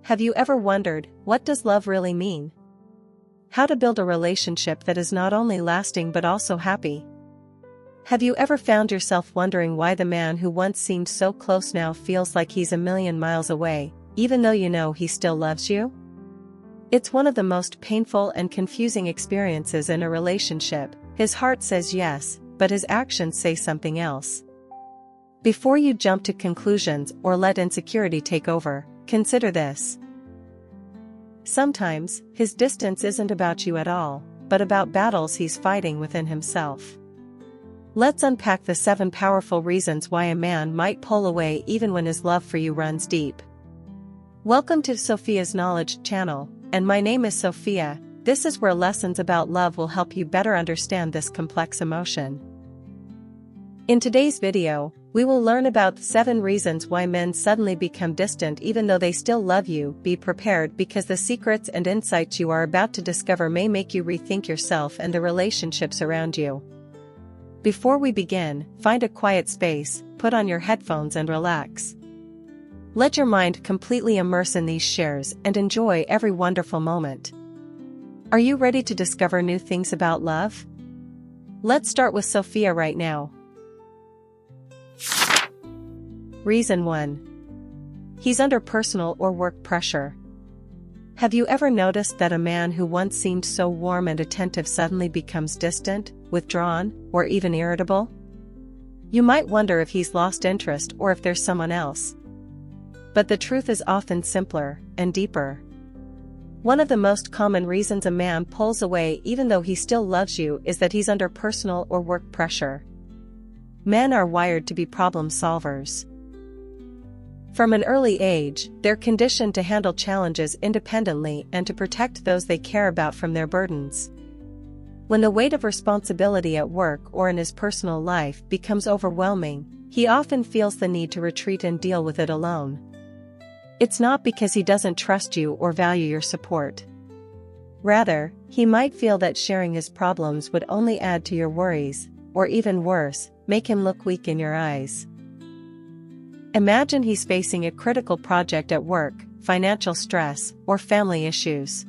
Have you ever wondered, what does love really mean? How to build a relationship that is not only lasting but also happy? Have you ever found yourself wondering why the man who once seemed so close now feels like he's a million miles away, even though you know he still loves you? It's one of the most painful and confusing experiences in a relationship. His heart says yes, but his actions say something else. Before you jump to conclusions or let insecurity take over, consider this. Sometimes, his distance isn't about you at all, but about battles he's fighting within himself. Let's unpack the 7 powerful reasons why a man might pull away even when his love for you runs deep. Welcome to Sophia's Knowledge channel, and my name is Sophia. This is where lessons about love will help you better understand this complex emotion. In today's video, we will learn about 7 reasons why men suddenly become distant even though they still love you. Be prepared because the secrets and insights you are about to discover may make you rethink yourself and the relationships around you. Before we begin, find a quiet space, put on your headphones and relax. Let your mind completely immerse in these shares and enjoy every wonderful moment. Are you ready to discover new things about love? Let's start with Sophia right now. Reason 1. He's under personal or work pressure. Have you ever noticed that a man who once seemed so warm and attentive suddenly becomes distant, withdrawn, or even irritable? You might wonder if he's lost interest or if there's someone else. But the truth is often simpler and deeper. One of the most common reasons a man pulls away even though he still loves you is that he's under personal or work pressure. Men are wired to be problem solvers. From an early age, they're conditioned to handle challenges independently and to protect those they care about from their burdens. When the weight of responsibility at work or in his personal life becomes overwhelming, he often feels the need to retreat and deal with it alone. It's not because he doesn't trust you or value your support. Rather, he might feel that sharing his problems would only add to your worries, or even worse, make him look weak in your eyes. Imagine he's facing a critical project at work, financial stress, or family issues.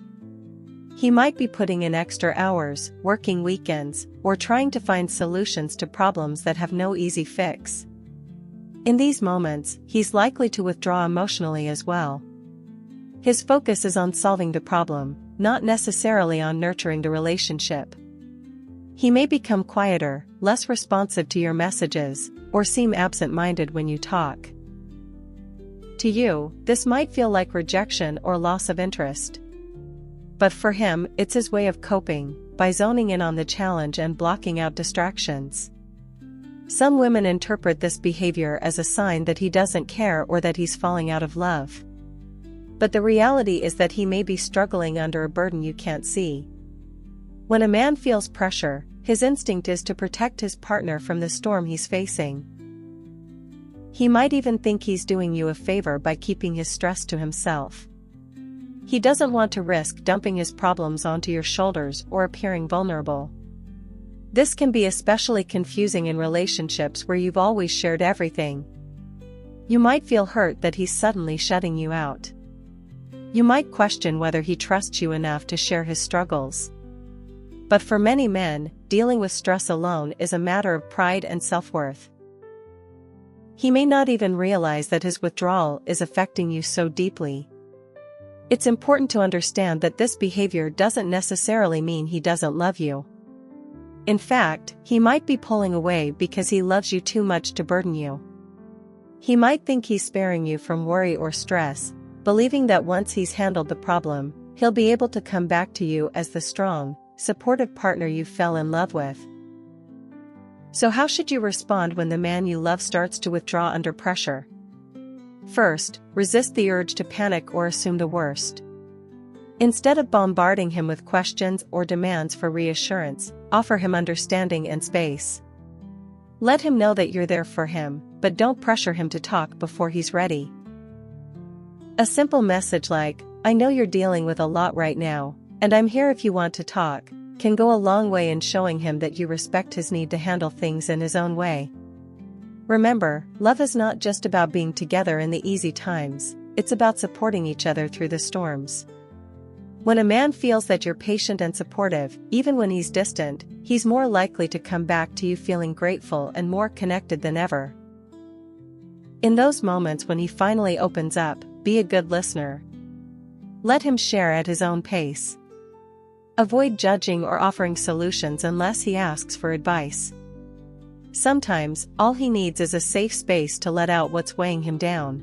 He might be putting in extra hours, working weekends, or trying to find solutions to problems that have no easy fix. In these moments, he's likely to withdraw emotionally as well. His focus is on solving the problem, not necessarily on nurturing the relationship. He may become quieter, less responsive to your messages, or seem absent-minded when you talk. To you, this might feel like rejection or loss of interest. But for him, it's his way of coping, by zoning in on the challenge and blocking out distractions. Some women interpret this behavior as a sign that he doesn't care or that he's falling out of love. But the reality is that he may be struggling under a burden you can't see. When a man feels pressure, his instinct is to protect his partner from the storm he's facing. He might even think he's doing you a favor by keeping his stress to himself. He doesn't want to risk dumping his problems onto your shoulders or appearing vulnerable. This can be especially confusing in relationships where you've always shared everything. You might feel hurt that he's suddenly shutting you out. You might question whether he trusts you enough to share his struggles. But for many men, dealing with stress alone is a matter of pride and self-worth. He may not even realize that his withdrawal is affecting you so deeply. It's important to understand that this behavior doesn't necessarily mean he doesn't love you. In fact, he might be pulling away because he loves you too much to burden you. He might think he's sparing you from worry or stress, believing that once he's handled the problem, he'll be able to come back to you as the strong, supportive partner you fell in love with. So how should you respond when the man you love starts to withdraw under pressure? First, resist the urge to panic or assume the worst. Instead of bombarding him with questions or demands for reassurance, offer him understanding and space. Let him know that you're there for him, but don't pressure him to talk before he's ready. A simple message like, "I know you're dealing with a lot right now, and I'm here if you want to talk," can go a long way in showing him that you respect his need to handle things in his own way. Remember, love is not just about being together in the easy times, it's about supporting each other through the storms. When a man feels that you're patient and supportive, even when he's distant, he's more likely to come back to you feeling grateful and more connected than ever. In those moments when he finally opens up, be a good listener. Let him share at his own pace. Avoid judging or offering solutions unless he asks for advice. Sometimes, all he needs is a safe space to let out what's weighing him down.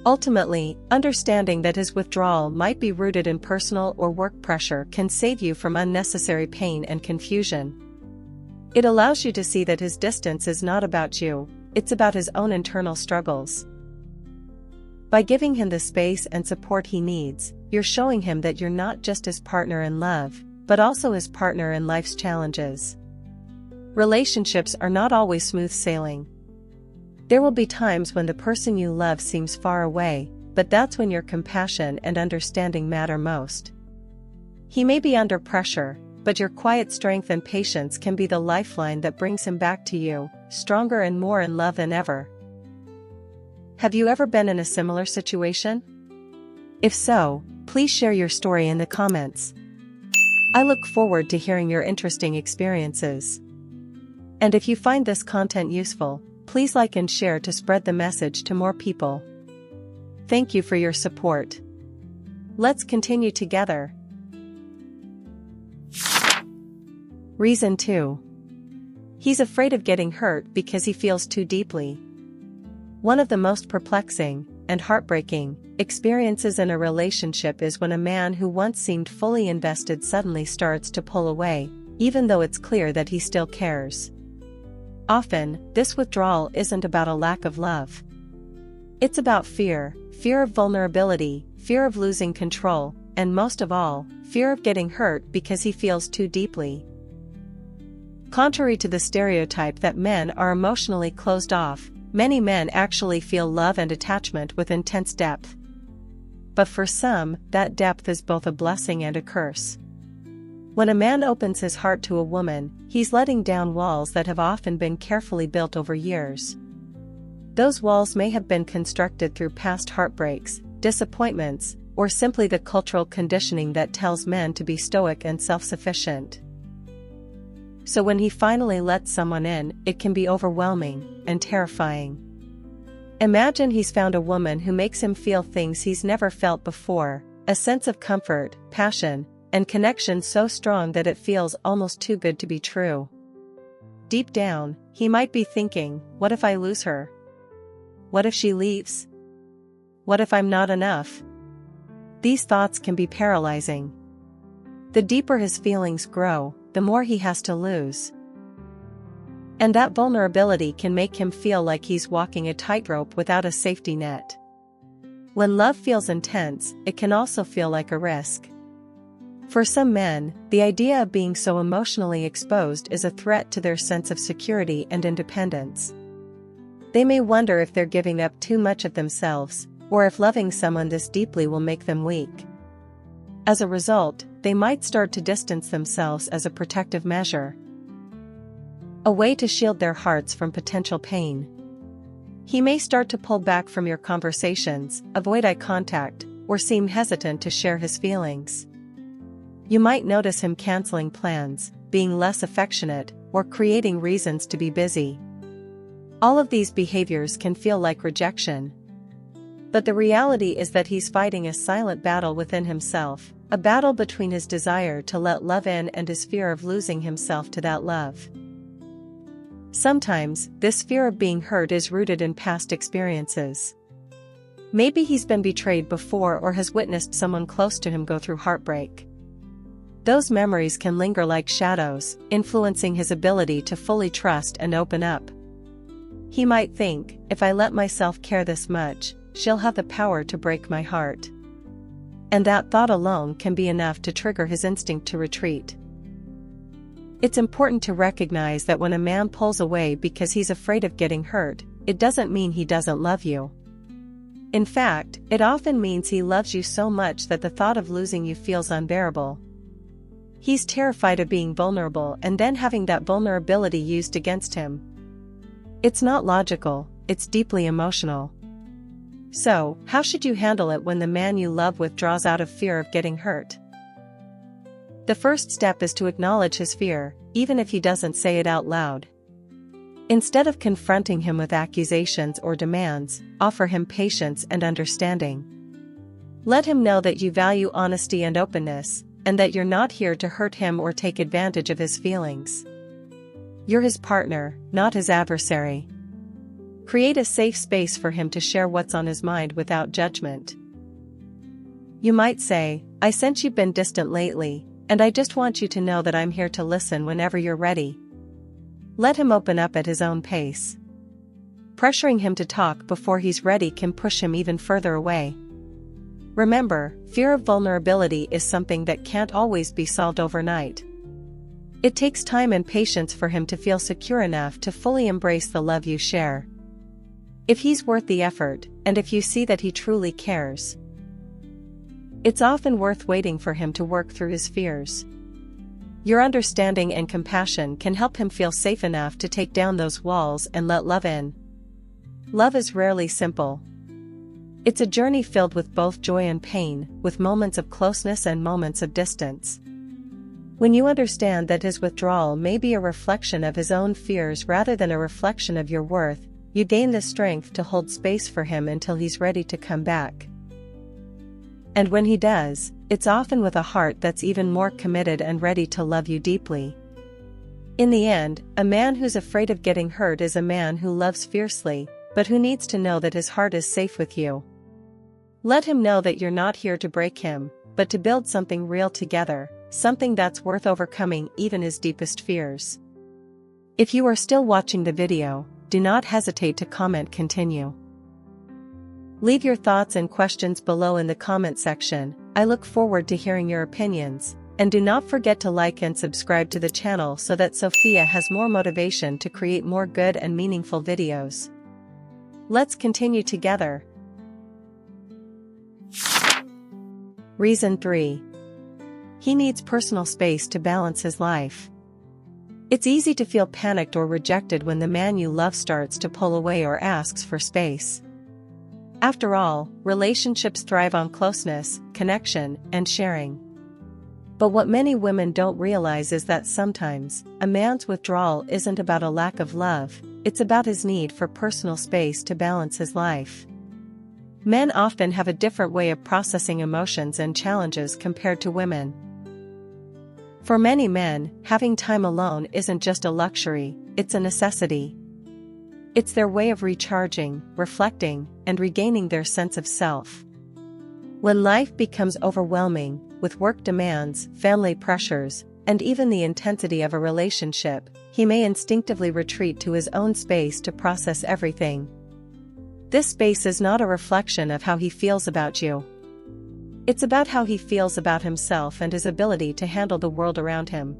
Ultimately, understanding that his withdrawal might be rooted in personal or work pressure can save you from unnecessary pain and confusion. It allows you to see that his distance is not about you, it's about his own internal struggles. By giving him the space and support he needs, you're showing him that you're not just his partner in love, but also his partner in life's challenges. Relationships are not always smooth sailing. There will be times when the person you love seems far away, but that's when your compassion and understanding matter most. He may be under pressure, but your quiet strength and patience can be the lifeline that brings him back to you, stronger and more in love than ever. Have you ever been in a similar situation? If so, please share your story in the comments. I look forward to hearing your interesting experiences. And if you find this content useful, please like and share to spread the message to more people. Thank you for your support. Let's continue together. Reason 2. He's afraid of getting hurt because he feels too deeply. One of the most perplexing and heartbreaking experiences in a relationship is when a man who once seemed fully invested suddenly starts to pull away, even though it's clear that he still cares. Often, this withdrawal isn't about a lack of love. It's about fear of vulnerability, fear of losing control, and most of all, fear of getting hurt because he feels too deeply. Contrary to the stereotype that men are emotionally closed off, many men actually feel love and attachment with intense depth. But for some, that depth is both a blessing and a curse. When a man opens his heart to a woman, he's letting down walls that have often been carefully built over years. Those walls may have been constructed through past heartbreaks, disappointments, or simply the cultural conditioning that tells men to be stoic and self-sufficient. So when he finally lets someone in, it can be overwhelming and terrifying. Imagine he's found a woman who makes him feel things he's never felt before, a sense of comfort, passion, and connection so strong that it feels almost too good to be true. Deep down, he might be thinking, what if I lose her? What if she leaves? What if I'm not enough? These thoughts can be paralyzing. The deeper his feelings grow, the more he has to lose. And that vulnerability can make him feel like he's walking a tightrope without a safety net. When love feels intense, it can also feel like a risk. For some men, the idea of being so emotionally exposed is a threat to their sense of security and independence. They may wonder if they're giving up too much of themselves, or if loving someone this deeply will make them weak. As a result, they might start to distance themselves as a protective measure. A way to shield their hearts from potential pain. He may start to pull back from your conversations, avoid eye contact, or seem hesitant to share his feelings. You might notice him canceling plans, being less affectionate, or creating reasons to be busy. All of these behaviors can feel like rejection. But the reality is that he's fighting a silent battle within himself, a battle between his desire to let love in and his fear of losing himself to that love. Sometimes, this fear of being hurt is rooted in past experiences. Maybe he's been betrayed before or has witnessed someone close to him go through heartbreak. Those memories can linger like shadows, influencing his ability to fully trust and open up. He might think, if I let myself care this much, she'll have the power to break my heart. And that thought alone can be enough to trigger his instinct to retreat. It's important to recognize that when a man pulls away because he's afraid of getting hurt, it doesn't mean he doesn't love you. In fact, it often means he loves you so much that the thought of losing you feels unbearable. He's terrified of being vulnerable and then having that vulnerability used against him. It's not logical, it's deeply emotional. So, how should you handle it when the man you love withdraws out of fear of getting hurt? The first step is to acknowledge his fear, even if he doesn't say it out loud. Instead of confronting him with accusations or demands, offer him patience and understanding. Let him know that you value honesty and openness, and that you're not here to hurt him or take advantage of his feelings. You're his partner, not his adversary. Create a safe space for him to share what's on his mind without judgment. You might say, "I sense you've been distant lately, and I just want you to know that I'm here to listen whenever you're ready." Let him open up at his own pace. Pressuring him to talk before he's ready can push him even further away. Remember, fear of vulnerability is something that can't always be solved overnight. It takes time and patience for him to feel secure enough to fully embrace the love you share. If he's worth the effort, and if you see that he truly cares, it's often worth waiting for him to work through his fears. Your understanding and compassion can help him feel safe enough to take down those walls and let love in. Love is rarely simple. It's a journey filled with both joy and pain, with moments of closeness and moments of distance. When you understand that his withdrawal may be a reflection of his own fears rather than a reflection of your worth, you gain the strength to hold space for him until he's ready to come back. And when he does, it's often with a heart that's even more committed and ready to love you deeply. In the end, a man who's afraid of getting hurt is a man who loves fiercely, but who needs to know that his heart is safe with you. Let him know that you're not here to break him, but to build something real together, something that's worth overcoming even his deepest fears. If you are still watching the video, do not hesitate to comment continue. Leave your thoughts and questions below in the comment section. I look forward to hearing your opinions, and do not forget to like and subscribe to the channel so that Sophia has more motivation to create more good and meaningful videos. Let's continue together. Reason 3. He needs personal space to balance his life. It's easy to feel panicked or rejected when the man you love starts to pull away or asks for space. After all, relationships thrive on closeness, connection, and sharing. But what many women don't realize is that sometimes, a man's withdrawal isn't about a lack of love, it's about his need for personal space to balance his life. Men often have a different way of processing emotions and challenges compared to women. For many men, having time alone isn't just a luxury, it's a necessity. It's their way of recharging, reflecting, and regaining their sense of self. When life becomes overwhelming, with work demands, family pressures, and even the intensity of a relationship, he may instinctively retreat to his own space to process everything. This space is not a reflection of how he feels about you. It's about how he feels about himself and his ability to handle the world around him.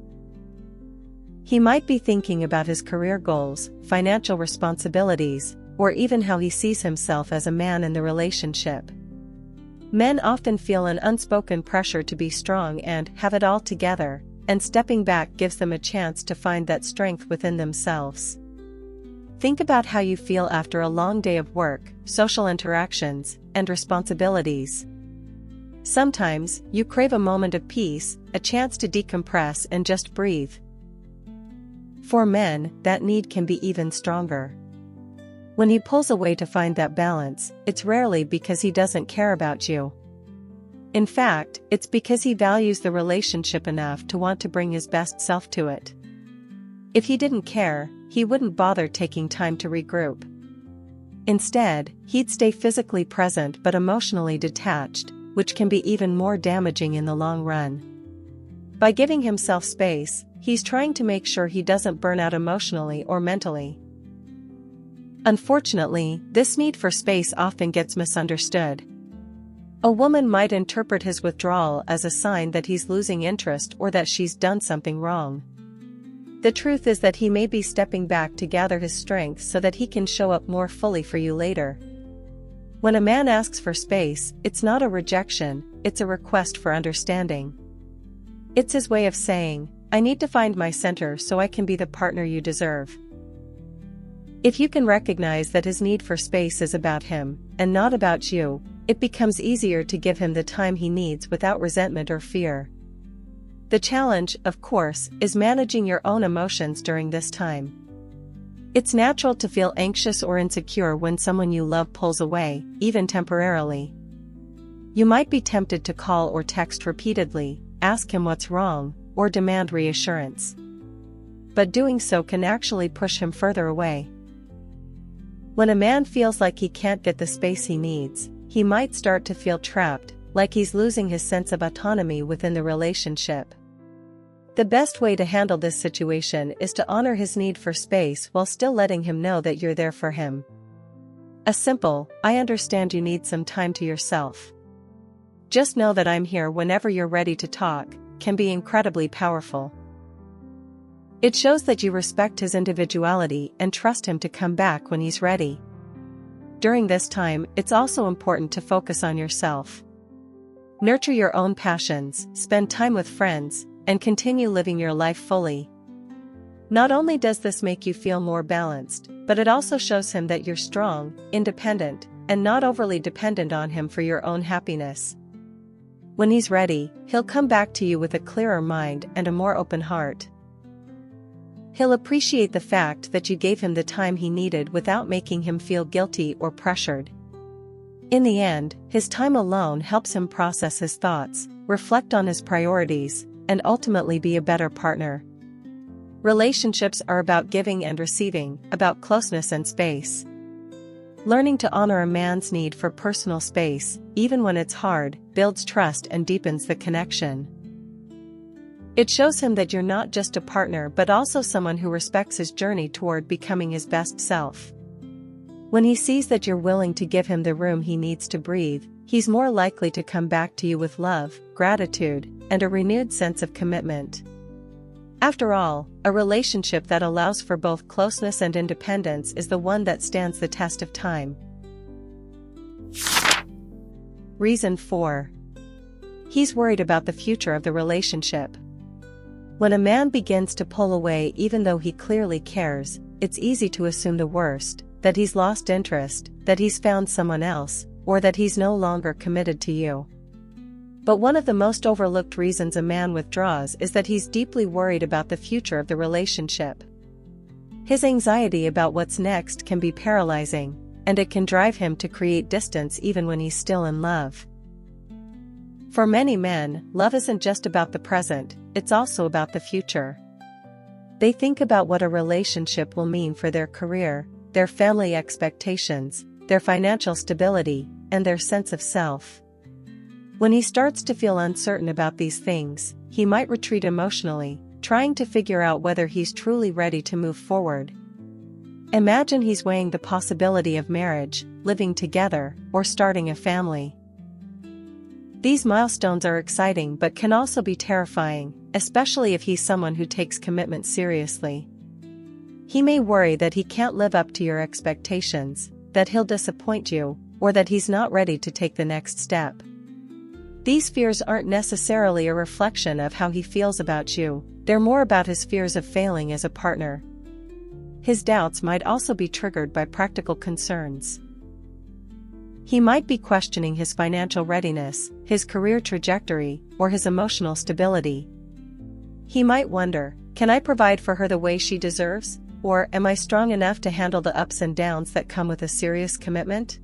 He might be thinking about his career goals, financial responsibilities, or even how he sees himself as a man in the relationship. Men often feel an unspoken pressure to be strong and have it all together, and stepping back gives them a chance to find that strength within themselves. Think about how you feel after a long day of work, social interactions, and responsibilities. Sometimes, you crave a moment of peace, a chance to decompress and just breathe. For men, that need can be even stronger. When he pulls away to find that balance, it's rarely because he doesn't care about you. In fact, it's because he values the relationship enough to want to bring his best self to it. If he didn't care, he wouldn't bother taking time to regroup. Instead, he'd stay physically present but emotionally detached, which can be even more damaging in the long run. By giving himself space, he's trying to make sure he doesn't burn out emotionally or mentally. Unfortunately, this need for space often gets misunderstood. A woman might interpret his withdrawal as a sign that he's losing interest or that she's done something wrong. The truth is that he may be stepping back to gather his strength so that he can show up more fully for you later. When a man asks for space, it's not a rejection, it's a request for understanding. It's his way of saying, "I need to find my center so I can be the partner you deserve." If you can recognize that his need for space is about him, and not about you, it becomes easier to give him the time he needs without resentment or fear. The challenge, of course, is managing your own emotions during this time. It's natural to feel anxious or insecure when someone you love pulls away, even temporarily. You might be tempted to call or text repeatedly, ask him what's wrong, or demand reassurance. But doing so can actually push him further away. When a man feels like he can't get the space he needs, he might start to feel trapped, like he's losing his sense of autonomy within the relationship. The best way to handle this situation is to honor his need for space while still letting him know that you're there for him. A simple, "I understand you need some time to yourself. Just know that I'm here whenever you're ready to talk," can be incredibly powerful. It shows that you respect his individuality and trust him to come back when he's ready. During this time, it's also important to focus on yourself. Nurture your own passions, spend time with friends, and continue living your life fully. Not only does this make you feel more balanced, but it also shows him that you're strong, independent, and not overly dependent on him for your own happiness. When he's ready, he'll come back to you with a clearer mind and a more open heart. He'll appreciate the fact that you gave him the time he needed without making him feel guilty or pressured. In the end, his time alone helps him process his thoughts, reflect on his priorities, and ultimately be a better partner. Relationships are about giving and receiving, about closeness and space. Learning to honor a man's need for personal space, even when it's hard, builds trust and deepens the connection. It shows him that you're not just a partner but also someone who respects his journey toward becoming his best self. When he sees that you're willing to give him the room he needs to breathe, he's more likely to come back to you with love, gratitude, and a renewed sense of commitment. After all, a relationship that allows for both closeness and independence is the one that stands the test of time. Reason 4. He's worried about the future of the relationship. When a man begins to pull away even though he clearly cares, it's easy to assume the worst, that he's lost interest, that he's found someone else, or that he's no longer committed to you. But one of the most overlooked reasons a man withdraws is that he's deeply worried about the future of the relationship. His anxiety about what's next can be paralyzing, and it can drive him to create distance even when he's still in love. For many men, love isn't just about the present, it's also about the future. They think about what a relationship will mean for their career, their family expectations, their financial stability, and their sense of self. When he starts to feel uncertain about these things, he might retreat emotionally, trying to figure out whether he's truly ready to move forward. Imagine he's weighing the possibility of marriage, living together, or starting a family. These milestones are exciting but can also be terrifying, especially if he's someone who takes commitment seriously. He may worry that he can't live up to your expectations, that he'll disappoint you, or that he's not ready to take the next step. These fears aren't necessarily a reflection of how he feels about you, they're more about his fears of failing as a partner. His doubts might also be triggered by practical concerns. He might be questioning his financial readiness, his career trajectory, or his emotional stability. He might wonder, can I provide for her the way she deserves? Or am I strong enough to handle the ups and downs that come with a serious commitment?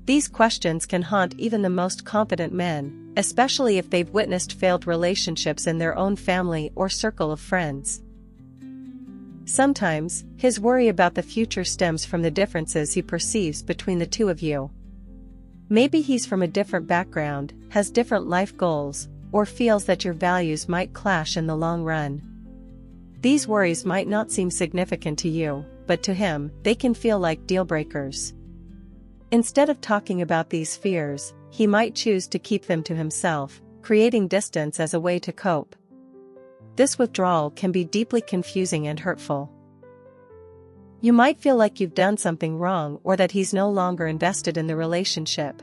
These questions can haunt even the most confident men, especially if they've witnessed failed relationships in their own family or circle of friends. Sometimes, his worry about the future stems from the differences he perceives between the two of you. Maybe he's from a different background, has different life goals, or feels that your values might clash in the long run. These worries might not seem significant to you, but to him, they can feel like deal breakers. Instead of talking about these fears, he might choose to keep them to himself, creating distance as a way to cope. This withdrawal can be deeply confusing and hurtful. You might feel like you've done something wrong or that he's no longer invested in the relationship.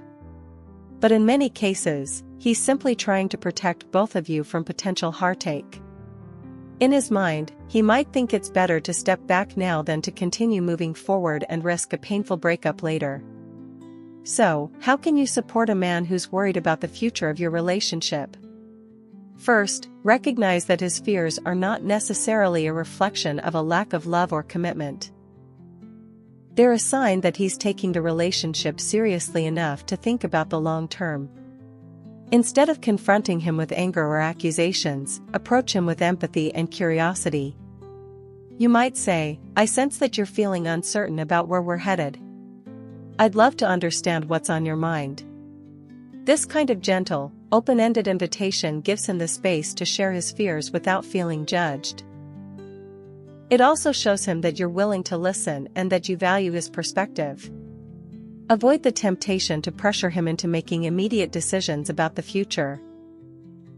But in many cases, he's simply trying to protect both of you from potential heartache. In his mind, he might think it's better to step back now than to continue moving forward and risk a painful breakup later. So, how can you support a man who's worried about the future of your relationship? First, recognize that his fears are not necessarily a reflection of a lack of love or commitment. They're a sign that he's taking the relationship seriously enough to think about the long term. Instead of confronting him with anger or accusations, approach him with empathy and curiosity. You might say, "I sense that you're feeling uncertain about where we're headed. I'd love to understand what's on your mind." This kind of gentle, open-ended invitation gives him the space to share his fears without feeling judged. It also shows him that you're willing to listen and that you value his perspective. Avoid the temptation to pressure him into making immediate decisions about the future.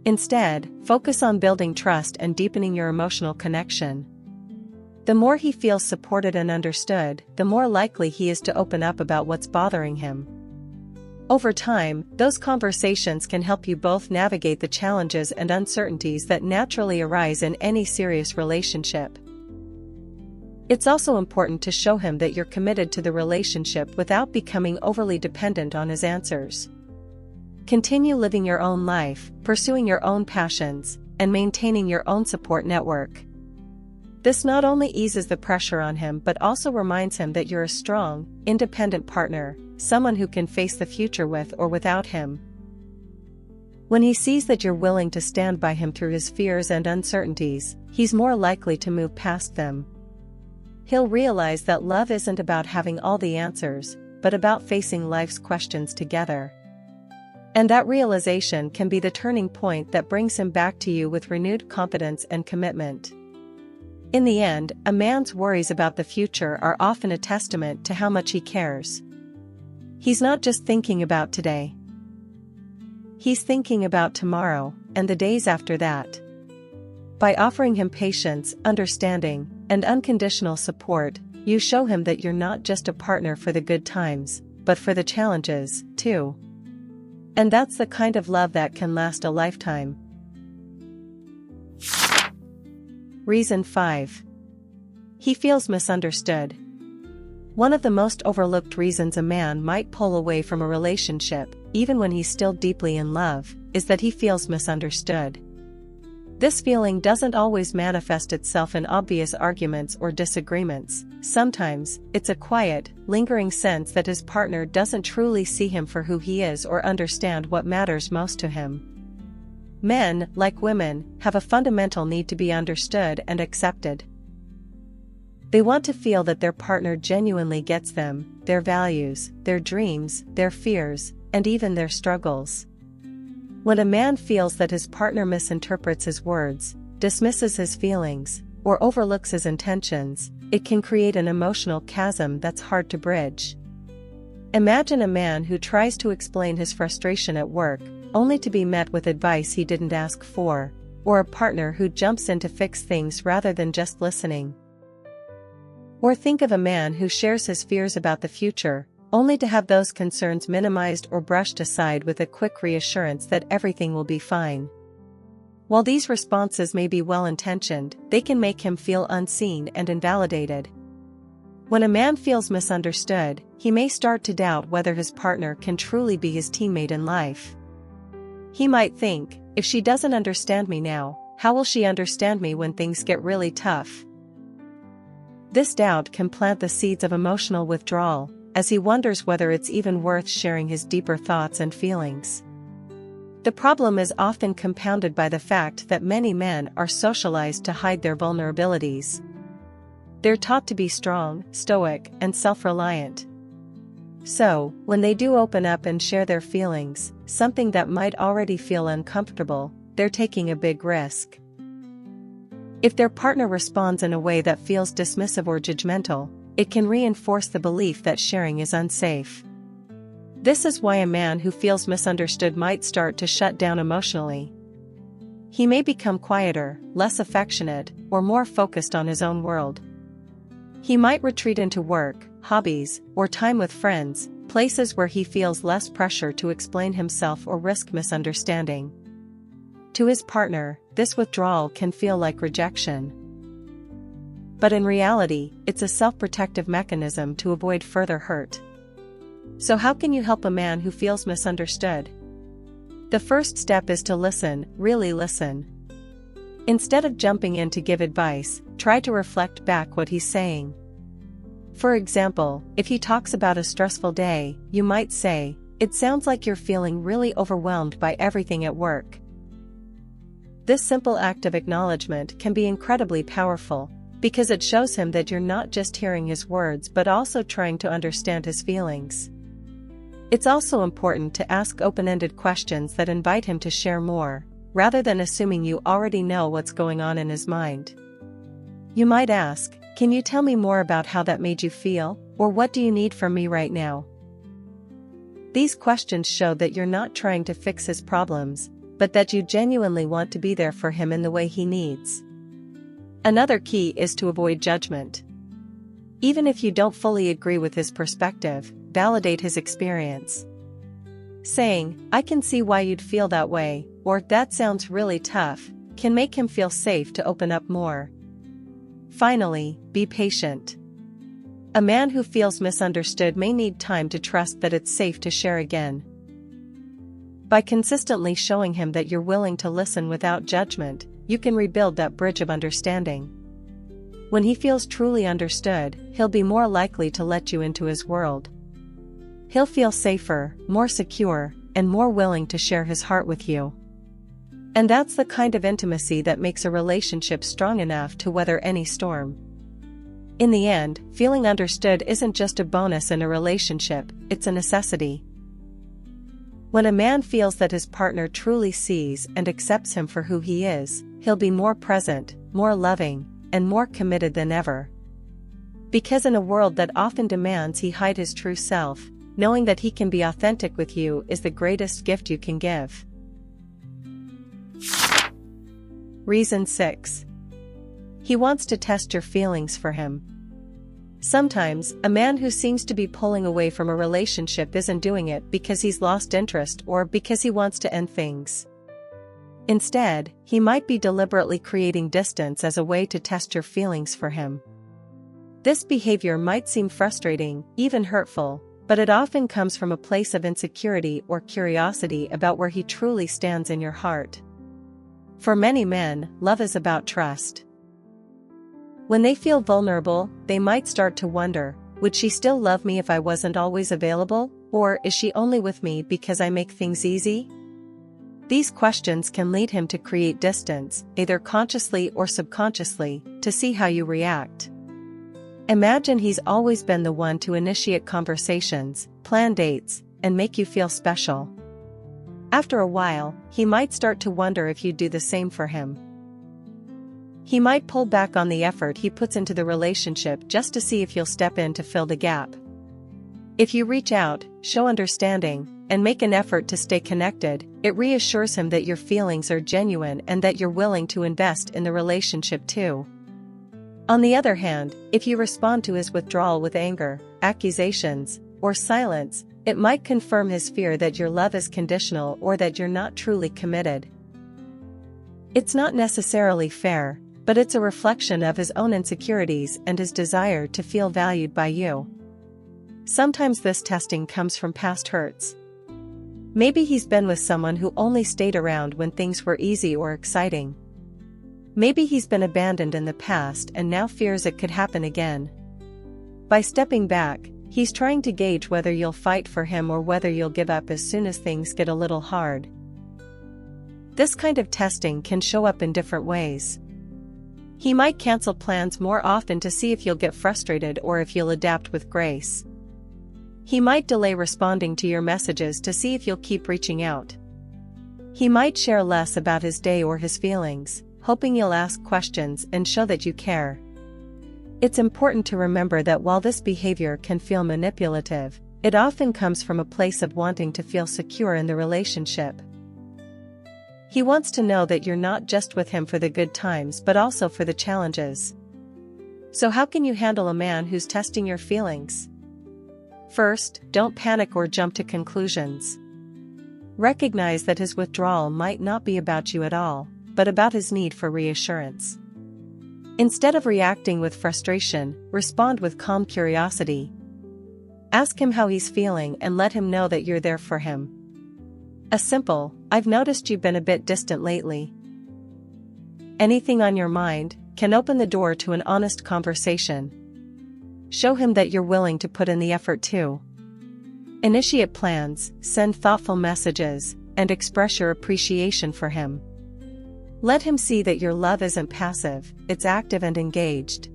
Instead, focus on building trust and deepening your emotional connection. The more he feels supported and understood, the more likely he is to open up about what's bothering him. Over time, those conversations can help you both navigate the challenges and uncertainties that naturally arise in any serious relationship. It's also important to show him that you're committed to the relationship without becoming overly dependent on his answers. Continue living your own life, pursuing your own passions, and maintaining your own support network. This not only eases the pressure on him but also reminds him that you're a strong, independent partner, someone who can face the future with or without him. When he sees that you're willing to stand by him through his fears and uncertainties, he's more likely to move past them. He'll realize that love isn't about having all the answers, but about facing life's questions together. And that realization can be the turning point that brings him back to you with renewed confidence and commitment. In the end, a man's worries about the future are often a testament to how much he cares. He's not just thinking about today. He's thinking about tomorrow, and the days after that. By offering him patience, understanding, and unconditional support, you show him that you're not just a partner for the good times, but for the challenges, too. And that's the kind of love that can last a lifetime. Reason 5. He feels misunderstood. One of the most overlooked reasons a man might pull away from a relationship, even when he's still deeply in love, is that he feels misunderstood. This feeling doesn't always manifest itself in obvious arguments or disagreements. Sometimes, it's a quiet, lingering sense that his partner doesn't truly see him for who he is or understand what matters most to him. Men, like women, have a fundamental need to be understood and accepted. They want to feel that their partner genuinely gets them, their values, their dreams, their fears, and even their struggles. When a man feels that his partner misinterprets his words, dismisses his feelings, or overlooks his intentions, it can create an emotional chasm that's hard to bridge. Imagine a man who tries to explain his frustration at work, only to be met with advice he didn't ask for, or a partner who jumps in to fix things rather than just listening. Or think of a man who shares his fears about the future, only to have those concerns minimized or brushed aside with a quick reassurance that everything will be fine. While these responses may be well-intentioned, they can make him feel unseen and invalidated. When a man feels misunderstood, he may start to doubt whether his partner can truly be his teammate in life. He might think, if she doesn't understand me now, how will she understand me when things get really tough? This doubt can plant the seeds of emotional withdrawal, as he wonders whether it's even worth sharing his deeper thoughts and feelings. The problem is often compounded by the fact that many men are socialized to hide their vulnerabilities. They're taught to be strong, stoic, and self-reliant. So, when they do open up and share their feelings, something that might already feel uncomfortable, they're taking a big risk. If their partner responds in a way that feels dismissive or judgmental, it can reinforce the belief that sharing is unsafe. This is why a man who feels misunderstood might start to shut down emotionally. He may become quieter, less affectionate, or more focused on his own world. He might retreat into work, hobbies, or time with friends, places where he feels less pressure to explain himself or risk misunderstanding. To his partner, this withdrawal can feel like rejection. But in reality, it's a self-protective mechanism to avoid further hurt. So how can you help a man who feels misunderstood? The first step is to listen, really listen. Instead of jumping in to give advice, try to reflect back what he's saying. For example, if he talks about a stressful day, you might say, "It sounds like you're feeling really overwhelmed by everything at work." This simple act of acknowledgement can be incredibly powerful, because it shows him that you're not just hearing his words but also trying to understand his feelings. It's also important to ask open-ended questions that invite him to share more, rather than assuming you already know what's going on in his mind. You might ask, "Can you tell me more about how that made you feel, or what do you need from me right now?" These questions show that you're not trying to fix his problems, but that you genuinely want to be there for him in the way he needs. Another key is to avoid judgment. Even if you don't fully agree with his perspective, validate his experience. Saying, "I can see why you'd feel that way," or "That sounds really tough," can make him feel safe to open up more. Finally, be patient. A man who feels misunderstood may need time to trust that it's safe to share again. By consistently showing him that you're willing to listen without judgment, you can rebuild that bridge of understanding. When he feels truly understood, he'll be more likely to let you into his world. He'll feel safer, more secure, and more willing to share his heart with you. And that's the kind of intimacy that makes a relationship strong enough to weather any storm. In the end, feeling understood isn't just a bonus in a relationship, it's a necessity. When a man feels that his partner truly sees and accepts him for who he is, he'll be more present, more loving, and more committed than ever. Because in a world that often demands he hide his true self, knowing that he can be authentic with you is the greatest gift you can give. Reason 6. He wants to test your feelings for him. Sometimes, a man who seems to be pulling away from a relationship isn't doing it because he's lost interest or because he wants to end things. Instead, he might be deliberately creating distance as a way to test your feelings for him. This behavior might seem frustrating, even hurtful, but it often comes from a place of insecurity or curiosity about where he truly stands in your heart. For many men, love is about trust. When they feel vulnerable, they might start to wonder, would she still love me if I wasn't always available, or is she only with me because I make things easy? These questions can lead him to create distance, either consciously or subconsciously, to see how you react. Imagine he's always been the one to initiate conversations, plan dates, and make you feel special. After a while, he might start to wonder if you'd do the same for him. He might pull back on the effort he puts into the relationship just to see if you'll step in to fill the gap. If you reach out, show understanding, and make an effort to stay connected, it reassures him that your feelings are genuine and that you're willing to invest in the relationship too. On the other hand, if you respond to his withdrawal with anger, accusations, or silence, it might confirm his fear that your love is conditional or that you're not truly committed. It's not necessarily fair, but it's a reflection of his own insecurities and his desire to feel valued by you. Sometimes this testing comes from past hurts. Maybe he's been with someone who only stayed around when things were easy or exciting. Maybe he's been abandoned in the past and now fears it could happen again. By stepping back, he's trying to gauge whether you'll fight for him or whether you'll give up as soon as things get a little hard. This kind of testing can show up in different ways. He might cancel plans more often to see if you'll get frustrated or if you'll adapt with grace. He might delay responding to your messages to see if you'll keep reaching out. He might share less about his day or his feelings, hoping you'll ask questions and show that you care. It's important to remember that while this behavior can feel manipulative, it often comes from a place of wanting to feel secure in the relationship. He wants to know that you're not just with him for the good times but also for the challenges. So how can you handle a man who's testing your feelings? First, don't panic or jump to conclusions. Recognize that his withdrawal might not be about you at all, but about his need for reassurance. Instead of reacting with frustration, respond with calm curiosity. Ask him how he's feeling and let him know that you're there for him. A simple, "I've noticed you've been a bit distant lately. Anything on your mind?" can open the door to an honest conversation. Show him that you're willing to put in the effort too. Initiate plans, send thoughtful messages, and express your appreciation for him. Let him see that your love isn't passive, it's active and engaged.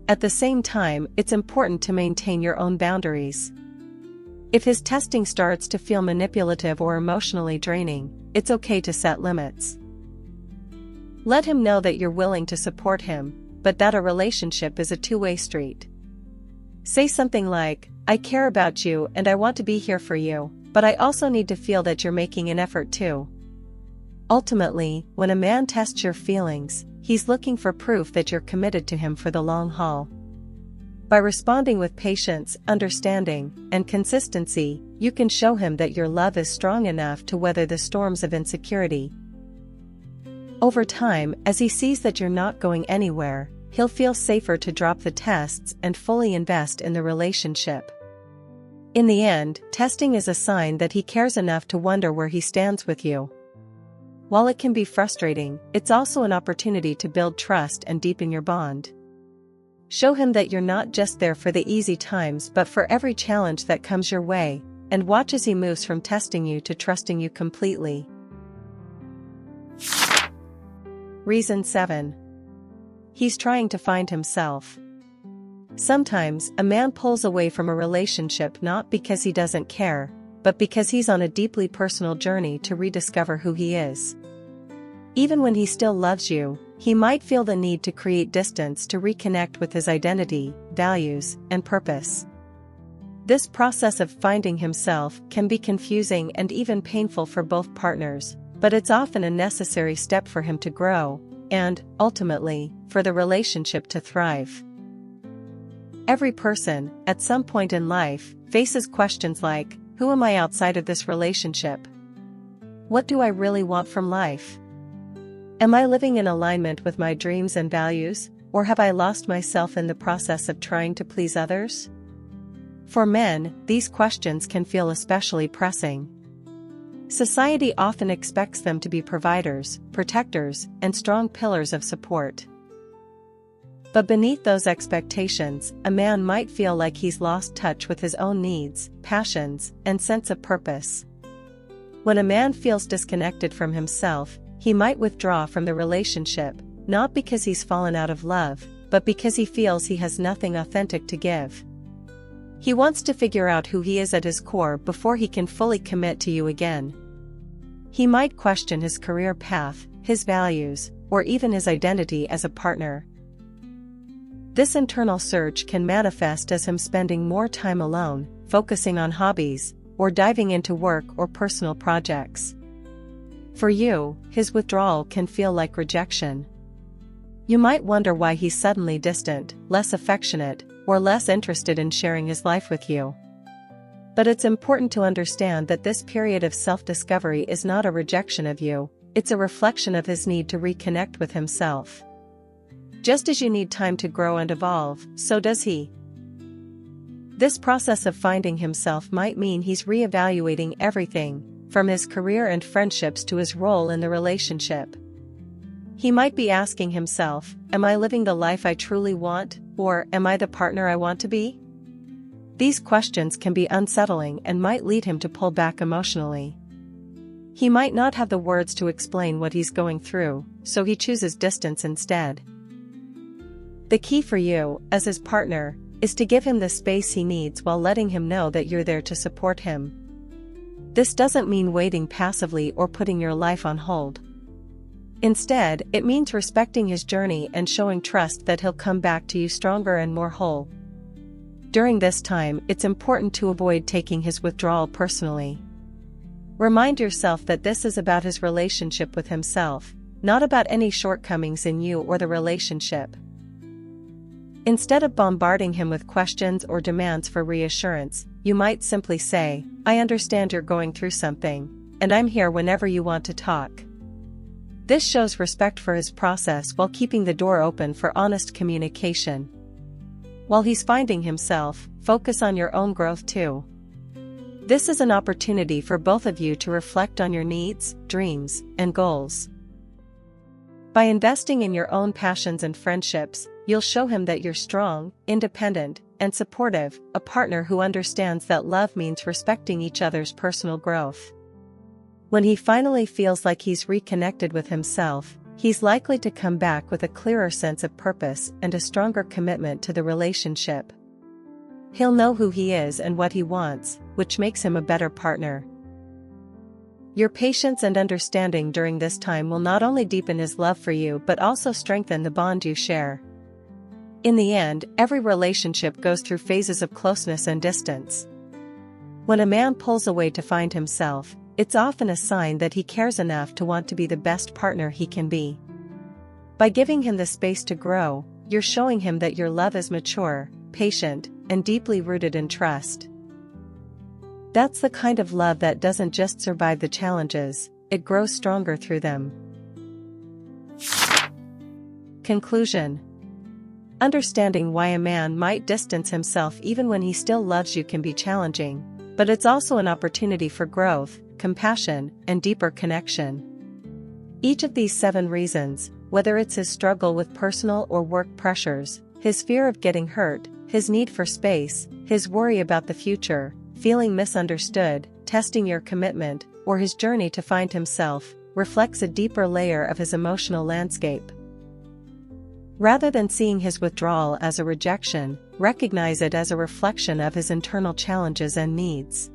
At the same time, it's important to maintain your own boundaries. If his testing starts to feel manipulative or emotionally draining, it's okay to set limits. Let him know that you're willing to support him, but that a relationship is a two-way street. Say something like, "I care about you and I want to be here for you, but I also need to feel that you're making an effort too." Ultimately, when a man tests your feelings, he's looking for proof that you're committed to him for the long haul. By responding with patience, understanding, and consistency, you can show him that your love is strong enough to weather the storms of insecurity. Over time, as he sees that you're not going anywhere, he'll feel safer to drop the tests and fully invest in the relationship. In the end, testing is a sign that he cares enough to wonder where he stands with you. While it can be frustrating, it's also an opportunity to build trust and deepen your bond. Show him that you're not just there for the easy times but for every challenge that comes your way, and watch as he moves from testing you to trusting you completely. Reason 7. He's trying to find himself. Sometimes, a man pulls away from a relationship not because he doesn't care, but because he's on a deeply personal journey to rediscover who he is. Even when he still loves you, he might feel the need to create distance to reconnect with his identity, values, and purpose. This process of finding himself can be confusing and even painful for both partners, but it's often a necessary step for him to grow, and, ultimately, for the relationship to thrive. Every person, at some point in life, faces questions like, who am I outside of this relationship? What do I really want from life? Am I living in alignment with my dreams and values, or have I lost myself in the process of trying to please others? For men, these questions can feel especially pressing. Society often expects them to be providers, protectors, and strong pillars of support. But beneath those expectations, a man might feel like he's lost touch with his own needs, passions, and sense of purpose. When a man feels disconnected from himself, he might withdraw from the relationship, not because he's fallen out of love, but because he feels he has nothing authentic to give. He wants to figure out who he is at his core before he can fully commit to you again. He might question his career path, his values, or even his identity as a partner. This internal search can manifest as him spending more time alone, focusing on hobbies, or diving into work or personal projects. For you, his withdrawal can feel like rejection. You might wonder why he's suddenly distant, less affectionate, or less interested in sharing his life with you. But it's important to understand that this period of self-discovery is not a rejection of you, it's a reflection of his need to reconnect with himself. Just as you need time to grow and evolve, so does he. This process of finding himself might mean he's reevaluating everything, from his career and friendships to his role in the relationship. He might be asking himself, am I living the life I truly want, or am I the partner I want to be? These questions can be unsettling and might lead him to pull back emotionally. He might not have the words to explain what he's going through, so he chooses distance instead. The key for you, as his partner, is to give him the space he needs while letting him know that you're there to support him. This doesn't mean waiting passively or putting your life on hold. Instead, it means respecting his journey and showing trust that he'll come back to you stronger and more whole. During this time, it's important to avoid taking his withdrawal personally. Remind yourself that this is about his relationship with himself, not about any shortcomings in you or the relationship. Instead of bombarding him with questions or demands for reassurance, you might simply say, I understand you're going through something, and I'm here whenever you want to talk. This shows respect for his process while keeping the door open for honest communication. While he's finding himself, focus on your own growth too. This is an opportunity for both of you to reflect on your needs, dreams, and goals. By investing in your own passions and friendships, you'll show him that you're strong, independent, and supportive, a partner who understands that love means respecting each other's personal growth. When he finally feels like he's reconnected with himself, he's likely to come back with a clearer sense of purpose and a stronger commitment to the relationship. He'll know who he is and what he wants, which makes him a better partner. Your patience and understanding during this time will not only deepen his love for you but also strengthen the bond you share. In the end, every relationship goes through phases of closeness and distance. When a man pulls away to find himself, it's often a sign that he cares enough to want to be the best partner he can be. By giving him the space to grow, you're showing him that your love is mature, patient, and deeply rooted in trust. That's the kind of love that doesn't just survive the challenges, it grows stronger through them. Conclusion. Understanding why a man might distance himself even when he still loves you can be challenging, but it's also an opportunity for growth, compassion, and deeper connection. Each of these 7 reasons, whether it's his struggle with personal or work pressures, his fear of getting hurt, his need for space, his worry about the future, feeling misunderstood, testing your commitment, or his journey to find himself, reflects a deeper layer of his emotional landscape. Rather than seeing his withdrawal as a rejection, recognize it as a reflection of his internal challenges and needs.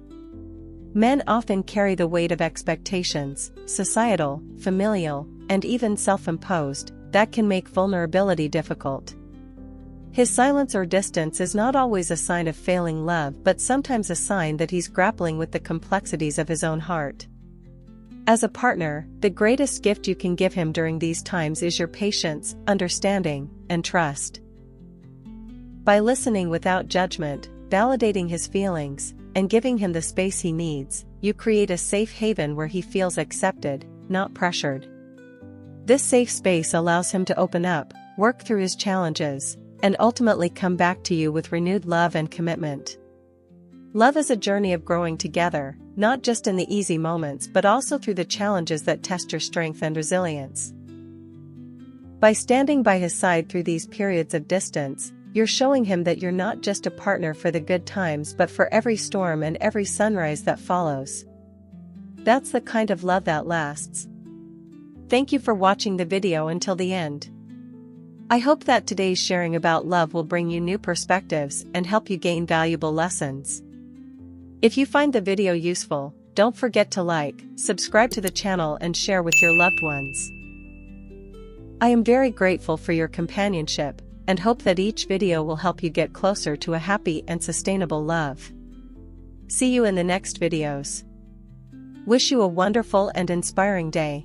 Men often carry the weight of expectations, societal, familial, and even self-imposed, that can make vulnerability difficult. His silence or distance is not always a sign of failing love but sometimes a sign that he's grappling with the complexities of his own heart. As a partner, the greatest gift you can give him during these times is your patience, understanding, and trust. By listening without judgment, validating his feelings, and giving him the space he needs, you create a safe haven where he feels accepted, not pressured. This safe space allows him to open up, work through his challenges, and ultimately come back to you with renewed love and commitment. Love is a journey of growing together, not just in the easy moments but also through the challenges that test your strength and resilience. By standing by his side through these periods of distance, you're showing him that you're not just a partner for the good times but for every storm and every sunrise that follows. That's the kind of love that lasts. Thank you for watching the video until the end. I hope that today's sharing about love will bring you new perspectives and help you gain valuable lessons. If you find the video useful, don't forget to like, subscribe to the channel and share with your loved ones. I am very grateful for your companionship and hope that each video will help you get closer to a happy and sustainable love. See you in the next videos. Wish you a wonderful and inspiring day.